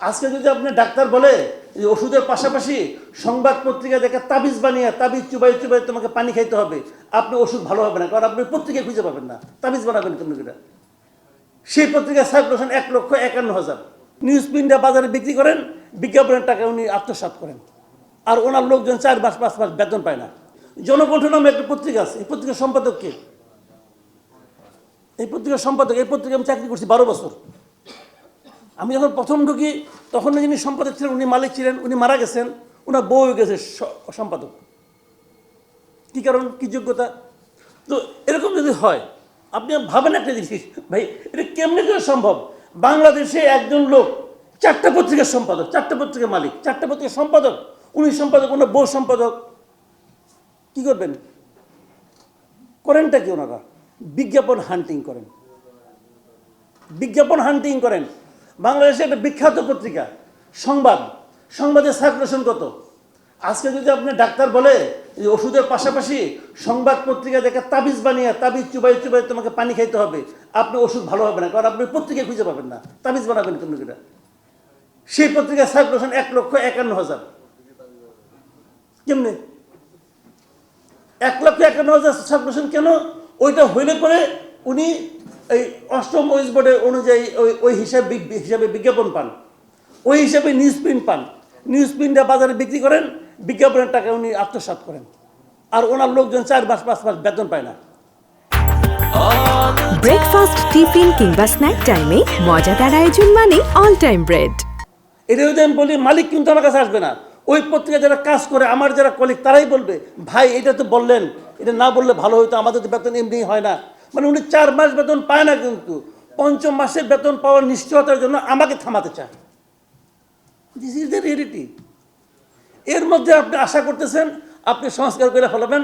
আজকে যদি আপনি ডাক্তার বলে যে ওষুধের পাশাপাশি সংবাদ পত্রিকা দেখে তাবিজ বানিয়ে তাবিজ চুবাই চুবাই তোমাকে পানি খাইতে হবে, আপনি ওষুধ ভালো হবে না, কারণ আপনি পত্রিকায় খুঁজে পাবেন না। তাবিজ বানাবেন কেমন করে? সেই পত্রিকার সার্কুলেশন 1,51,000। নিউজ প্রিন্টটা বাজারে বিক্রি করেন, বিজ্ঞাপনের টাকা উনি আত্মসাৎ করেন, আর ওনার লোকজন 4 মাস 5 মাস বেতন পায় না। জনকণ্ঠ নামে একটা পত্রিকা আছে, এই পত্রিকার সম্পাদক কে? এই পত্রিকার সম্পাদক, এই পত্রিকা আমি চাকরি করছি 12 বছর। আমি যখন প্রথম ঢুকি তখন যিনি সম্পাদক ছিলেন উনি মালিক ছিলেন, উনি মারা গেছেন, ওনার বউ হয়ে গেছে সম্পাদক। কী কারণ, কী যোগ্যতা? তো এরকম যদি হয়, আপনি ভাবেন একটা জিনিস, ভাই এটা কেমনি করে সম্ভব? বাংলাদেশে একজন লোক 4টা পত্রিকার সম্পাদক, 4টা পত্রিকার মালিক, 4টা পত্রিকার সম্পাদক, উনি সম্পাদক, ওনার বউ সম্পাদক। কী করবেন? করেনটা কি ওনারা? বিজ্ঞাপন হান্টিং করেন, বিজ্ঞাপন হান্টিং করেন। বাংলাদেশে একটা বিখ্যাত পত্রিকা সংবাদের সার্কুলেশন কত? আজকে যদি আপনি ডাক্তার বলে যে ওষুধের পাশাপাশি সংবাদ পত্রিকা দেখে তাবিজ বানিয়ে তাবিজ চুবাই চুবাই তোমাকে পানি খাইতে হবে, আপনি ওষুধ ভালো হবে না, কারণ আপনি পত্রিকায় খুঁজে পাবেন না। তাবিজ বানাবেন কেমন করে? সেই পত্রিকার সার্কুলেশন 1,51,000। কেমনে 1,51,000 সার্কুলেশন? কেন? ওইটা হইলে পরে উনি এই 8ম ওয়েজ বোর্ডের অনুযায়ী ওই হিসাবে বিজ্ঞাপন পান, ওই হিসাবে নিউজ প্রিন্ট পান। নিউজ প্রিন্টটা বাজারে বিক্রি করেন, বিজ্ঞাপনের টাকা উনি আত্মসাৎ করেন, আর ওনার লোকজন 4 মাস 5 মাস বেতন পায় না। ব্রেকফাস্ট, টিফিন কিংবা স্ন্যাক টাইমে মজাদার আয়োজন মানে অল টাইম ব্রেড। এটা যদি আমি বলি, মালিক কিন্তু আমার কাছে আসবে না। ওই পত্রিকা যারা কাজ করে, আমার যারা কলিগ, তারাই বলবে, ভাই এটা তো বললেন, এটা না বললে ভালো হতো, আমাদের তো বেতন এমনি হয় না। মানে উনি 4 মাস বেতন পায় না, কিন্তু 5ম মাসের বেতন পাওয়ার নিশ্চয়তার জন্য আমাকে থামাতে চায়। This is the reality. এর মধ্যে আপনি আশা করতেছেন আপনি সংস্কার করে ফেলাবেন,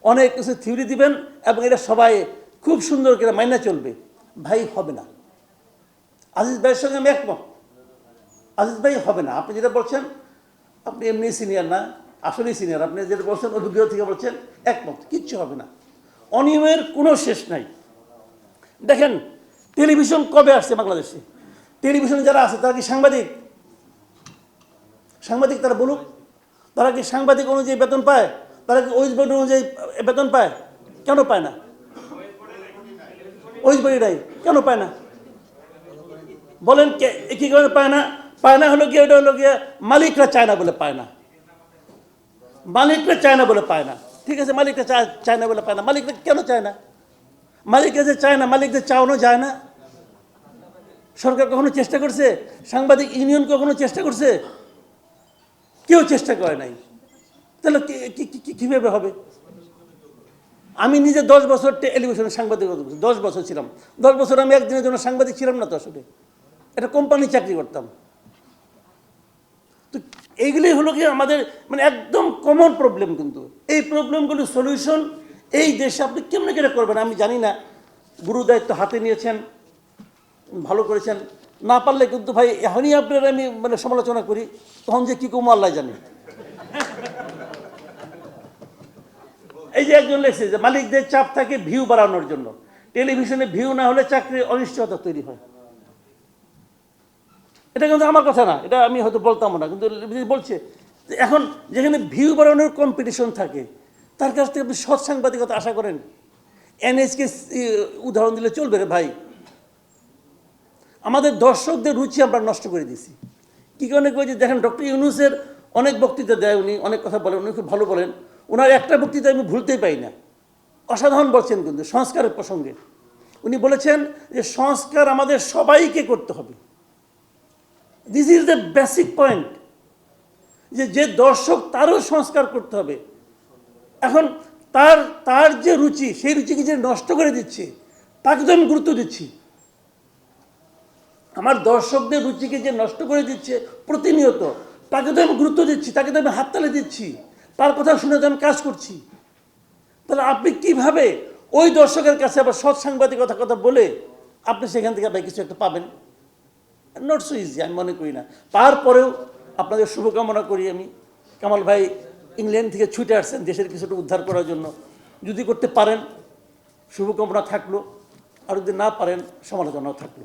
অনেক কিছু থিওরি দিবেন, এবং এটা সবাই খুব সুন্দর করে মাইনা চলবে। ভাই হবে না। আজিজ ভাইয়ের সঙ্গে আমি একমত। আজিজ ভাই হবে না। আপনি যেটা বলছেন, আপনি এমনি সিনিয়র না, আসলেই সিনিয়র। আপনি যেটা বলছেন অভিজ্ঞতা থেকে বলছেন, একমত। কিচ্ছু হবে না। অনিয়মের কোনো শেষ নাই। দেখেন টেলিভিশন কবে আসছে বাংলাদেশে? টেলিভিশনে যারা আছে তারা কি সাংবাদিক? তারা বলুক, তারা কি সাংবাদিক অনুযায়ী বেতন পায়? তারা কি ওয়েজ বোর্ড অনুযায়ী বেতন পায়? কেন পায় না? ওয়েজ বোর্ড নাই কেন পায় না? বলেন কি কারণে পায় না? পায় না হলো গিয়ে, ওটা হলো গিয়ে মালিকরা চায় না বলে পায় না। মালিকরা চায় না বলে পায় না। ঠিক আছে, মালিকরা চায় না বলে পায় না। মালিকরা কেন চায় না? মালিকরা যে চায় না, মালিকদের চাওয়ানো যায় না। সরকার কখনো চেষ্টা করছে? সাংবাদিক ইউনিয়ন কখনো চেষ্টা করছে? কেউ চেষ্টা করে নাই। তাহলে কীভাবে হবে? আমি নিজে 10 বছর টেলিভিশনের সাংবাদিকতা করছি, 10 বছর ছিলাম। 10 বছর আমি একদিনের জন্য সাংবাদিক ছিলাম না তো, আসলে এটা কোম্পানি চাকরি করতাম। তো এইগুলি হলো কি আমাদের মানে একদম কমন প্রবলেম। কিন্তু এই প্রবলেমগুলির সলিউশন এই দেশে আপনি কেমনে করে করবেন আমি জানি না। গুরু দায়িত্ব হাতে নিয়েছেন, ভালো করেছেন। না পারলে কিন্তু ভাই এখনই আপনার আমি মানে সমালোচনা করি, তখন যে কী কমো আল্লাহ জানে। এই যে একজন লেখছে যে মালিকদের চাপ থাকে ভিউ বাড়ানোর জন্য, টেলিভিশনে ভিউ না হলে চাকরির অনিশ্চয়তা তৈরি হয়। এটা কিন্তু আমার কথা না, এটা আমি হয়তো বলতাম না, কিন্তু বলছে এখন যেখানে ভিউ বাড়ানোর কম্পিটিশন থাকে, তার কাছ থেকে আপনি সৎ সাংবাদিকতা আশা করেন? এনএসকে উদাহরণ দিলে চলবে রে ভাই? আমাদের দর্শকদের রুচি আমরা নষ্ট করে দিয়েছি। কী কারণে কই যে দেখেন, ডক্টর ইউনূসের অনেক বক্তৃতা দেয়, উনি অনেক কথা বলেন, উনি খুব ভালো বলেন। ওনার একটা বক্তৃতা আমি ভুলতেই পাই না, অসাধারণ বলছেন কিন্তু সংস্কারের প্রসঙ্গে। উনি বলেছেন যে সংস্কার আমাদের সবাইকে করতে হবে। This is the basic point, যে দর্শক তারও সংস্কার করতে হবে। এখন তার যে রুচি, সেই রুচিকে যে নষ্ট করে দিচ্ছে, তাকে তো আমি গুরুত্ব দিচ্ছি। আমার দর্শকদের রুচিকে যে নষ্ট করে দিচ্ছে প্রতিনিয়ত, তাকে তো আমি গুরুত্ব দিচ্ছি, তাকে তো আমি হাততালি দিচ্ছি, তার কথা শুনে তো আমি কাজ করছি। তাহলে আপনি কিভাবে ওই দর্শকের কাছে আবার সৎ সাংবাদিকতা কথা বলে আপনি সেখান থেকে ভাই কিছু একটা পাবেন? নট সো ইজি, আমি মনে করি না। তারপরেও আপনাদের শুভকামনা করি আমি। কামাল ভাই ইংল্যান্ড থেকে ছুটে আসছেন দেশের কিছুটা উদ্ধার করার জন্য। যদি করতে পারেন শুভকামনা থাকলো, আর যদি না পারেন সমালোচনাও থাকলো।